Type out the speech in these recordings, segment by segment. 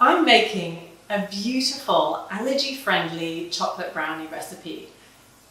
I'm making a beautiful allergy-friendly chocolate brownie recipe.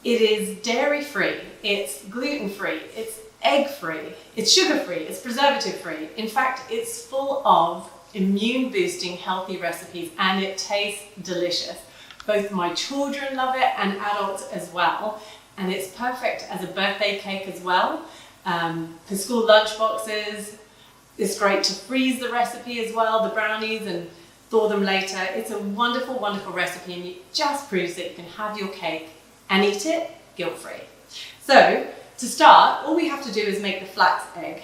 It is dairy-free, it's gluten-free, it's egg-free, it's sugar-free, it's preservative-free. In fact, it's full of immune-boosting healthy recipes and it tastes delicious. Both my children love it and adults as well. And it's perfect as a birthday cake as well. For school lunch boxes. It's great to freeze the recipe as well, the brownies, and thaw them later. It's a wonderful, wonderful recipe, and it just proves that you can have your cake and eat it guilt-free. So, to start, all we have to do is make the flax egg.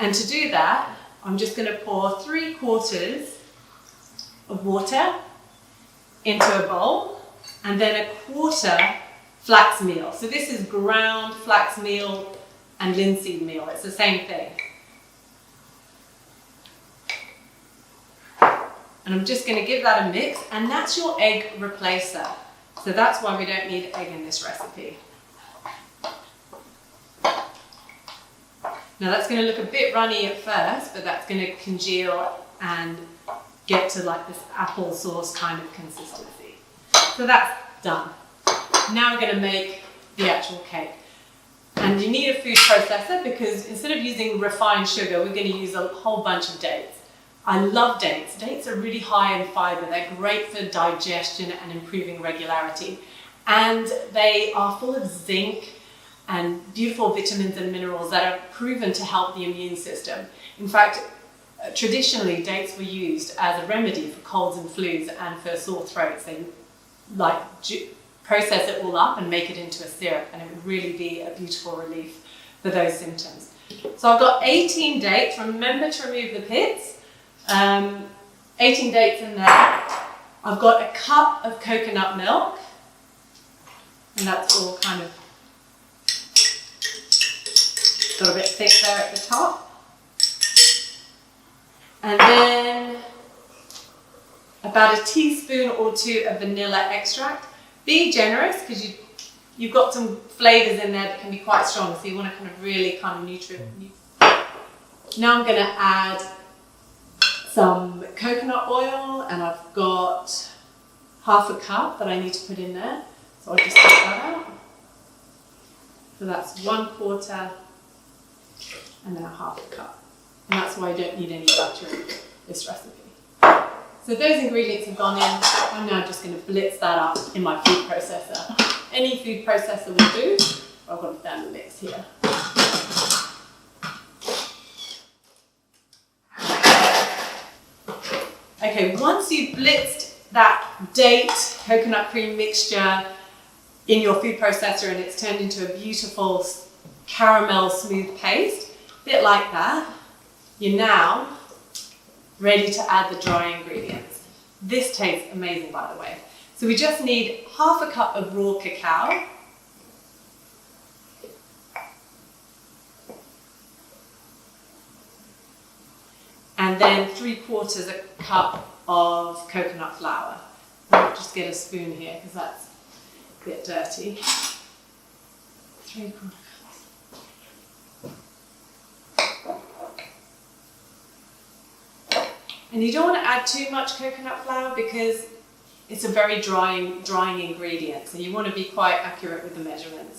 And to do that, I'm just going to pour 3/4 of water into a bowl, and then 1/4 flax meal. So this is ground flax meal and linseed meal. It's the same thing. And I'm just going to give that a mix, and that's your egg replacer. So that's why we don't need egg in this recipe. Now that's going to look a bit runny at first, but that's going to congeal and get to like this applesauce kind of consistency. So that's done. Now we're going to make the actual cake. And you need a food processor because instead of using refined sugar, we're going to use a whole bunch of dates. I love dates. Dates are really high in fiber. They're great for digestion and improving regularity. And they are full of zinc and beautiful vitamins and minerals that are proven to help the immune system. In fact, traditionally dates were used as a remedy for colds and flus and for sore throats. They process it all up and make it into a syrup, and it would really be a beautiful relief for those symptoms. So I've got 18 dates. Remember to remove the pits. 18 dates in there. I've got a cup of coconut milk, and that's all kind of got a bit thick there at the top. And then about a teaspoon or 2 of vanilla extract. Be generous because you've got some flavours in there that can be quite strong, so you want to kind of really kind of nutrient. Now I'm going to add some coconut oil, and I've got 1/2 cup that I need to put in there. So I'll just take that out. So that's 1/4 and then 1/2 cup. And that's why I don't need any butter in this recipe. So those ingredients have gone in. I'm now just going to blitz that up in my food processor. Any food processor will do. I've got a thermal mix here. Okay, once you've blitzed that date coconut cream mixture in your food processor and it's turned into a beautiful caramel smooth paste, a bit like that, you're now ready to add the dry ingredients. This tastes amazing, by the way. So we just need 1/2 cup of raw cacao. And then 3/4 cup of coconut flour. I'll just get a spoon here because that's a bit dirty. 3/4 cups. And you don't want to add too much coconut flour because it's a very drying ingredient. So you want to be quite accurate with the measurements.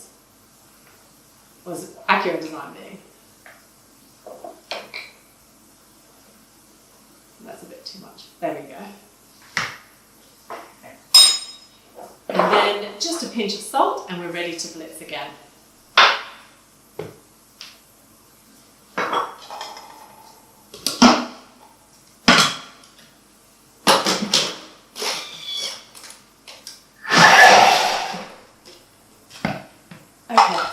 Or as accurate as I'm being. That's a bit too much. There we go. And then just a pinch of salt and we're ready to blitz again.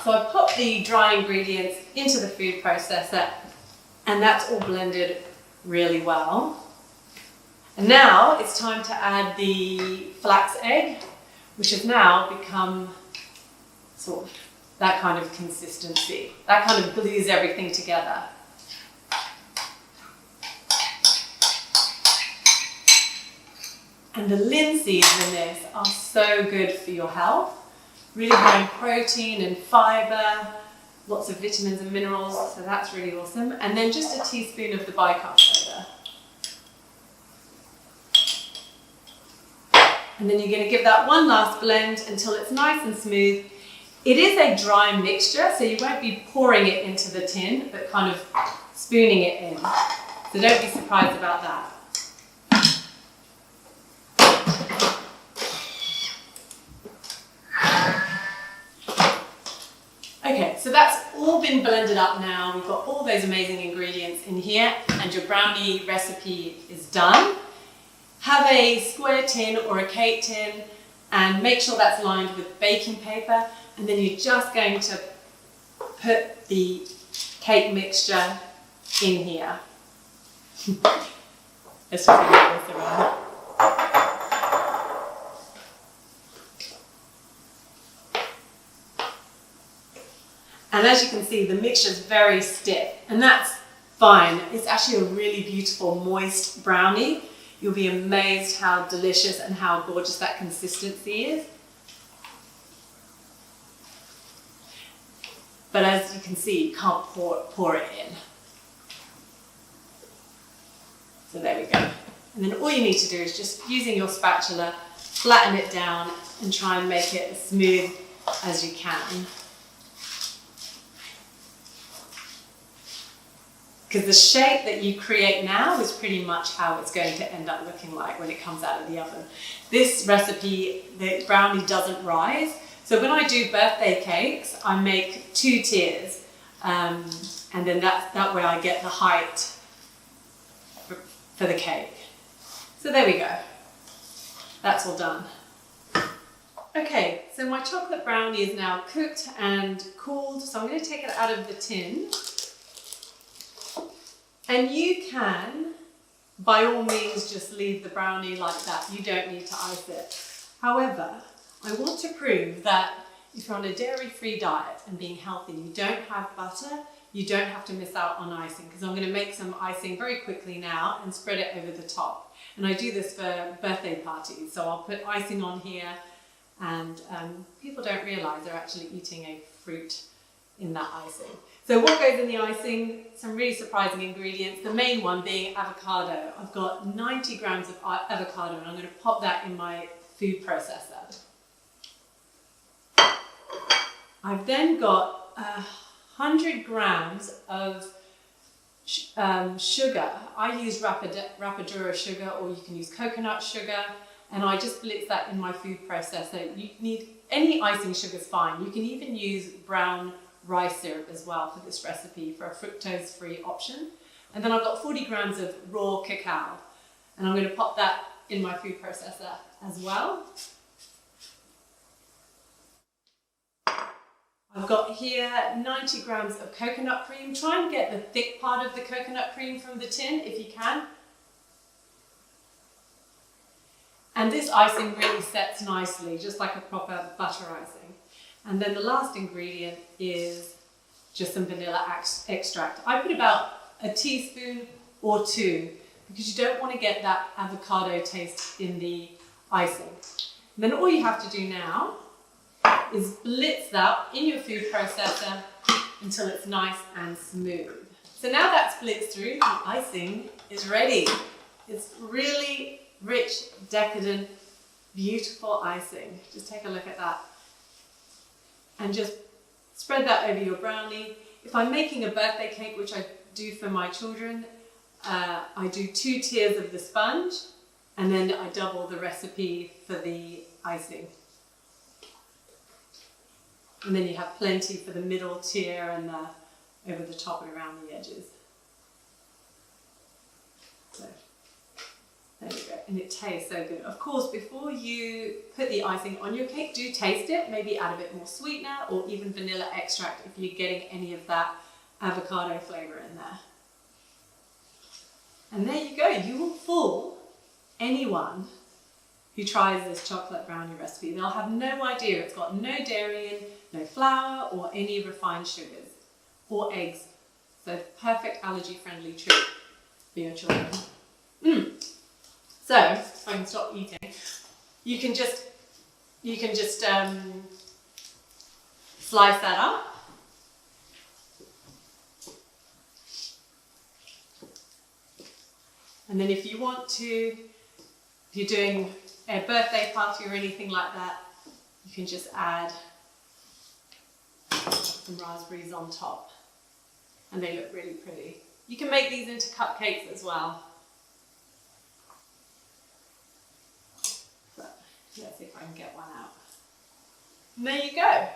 So I've put the dry ingredients into the food processor and that's all blended really well. And now it's time to add the flax egg, which has now become sort of that kind of consistency. That kind of glues everything together. And the linseeds in this are so good for your health. Really high in protein and fibre, lots of vitamins and minerals, so that's really awesome. And then just a teaspoon of the bicarb soda. And then you're going to give that one last blend until it's nice and smooth. It is a dry mixture, so you won't be pouring it into the tin, but kind of spooning it in. So don't be surprised about that. Okay, so that's all been blended up now. We've got all those amazing ingredients in here, and your brownie recipe is done. Have a square tin or a cake tin and make sure that's lined with baking paper, and then you're just going to put the cake mixture in here. Let's just move this around. And as you can see, the mixture is very stiff, and that's fine. It's actually a really beautiful, moist brownie. You'll be amazed how delicious and how gorgeous that consistency is. But as you can see, you can't pour it in. So there we go. And then all you need to do is just using your spatula, flatten it down and try and make it as smooth as you can. Because the shape that you create now is pretty much how it's going to end up looking like when it comes out of the oven. This recipe, the brownie doesn't rise. So when I do birthday cakes, I make 2 tiers. And then that way I get the height for the cake. So there we go. That's all done. Okay, so my chocolate brownie is now cooked and cooled. So I'm going to take it out of the tin. And you can, by all means, just leave the brownie like that. You don't need to ice it. However, I want to prove that if you're on a dairy-free diet and being healthy, you don't have butter, you don't have to miss out on icing, because I'm going to make some icing very quickly now and spread it over the top. And I do this for birthday parties, so I'll put icing on here, and people don't realise they're actually eating a fruit in that icing. So what goes in the icing? Some really surprising ingredients. The main one being avocado. I've got 90 grams of avocado, and I'm going to pop that in my food processor. I've then got 100 grams of sugar. I use Rapadura sugar, or you can use coconut sugar, and I just blitz that in my food processor. You need any icing sugar is fine. You can even use brown rice syrup as well for this recipe for a fructose-free option. And then I've got 40 grams of raw cacao, and I'm going to pop that in my food processor as well. I've got here 90 grams of coconut cream. Try and get the thick part of the coconut cream from the tin if you can. And this icing really sets nicely, just like a proper butter icing. And then the last ingredient is just some vanilla extract. I put about a teaspoon or 2 because you don't want to get that avocado taste in the icing. And then all you have to do now is blitz that in your food processor until it's nice and smooth. So now that's blitzed through, the icing is ready. It's really rich, decadent, beautiful icing. Just take a look at that. And just spread that over your brownie. If I'm making a birthday cake, which I do for my children, I do 2 tiers of the sponge, and then I double the recipe for the icing. And then you have plenty for the middle tier and over the top and around the edges. So, there we go. And it tastes so good. Of course, before you put the icing on your cake, do taste it. Maybe add a bit more sweetener or even vanilla extract if you're getting any of that avocado flavour in there. And there you go. You will fool anyone who tries this chocolate brownie recipe. They'll have no idea it's got no dairy in, no flour or any refined sugars or eggs. So perfect allergy-friendly treat for your children. So, if I can stop eating, you can just slice that up. And then if you want to, if you're doing a birthday party or anything like that, you can just add some raspberries on top and they look really pretty. You can make these into cupcakes as well. But let's see if I can get one out. And there you go.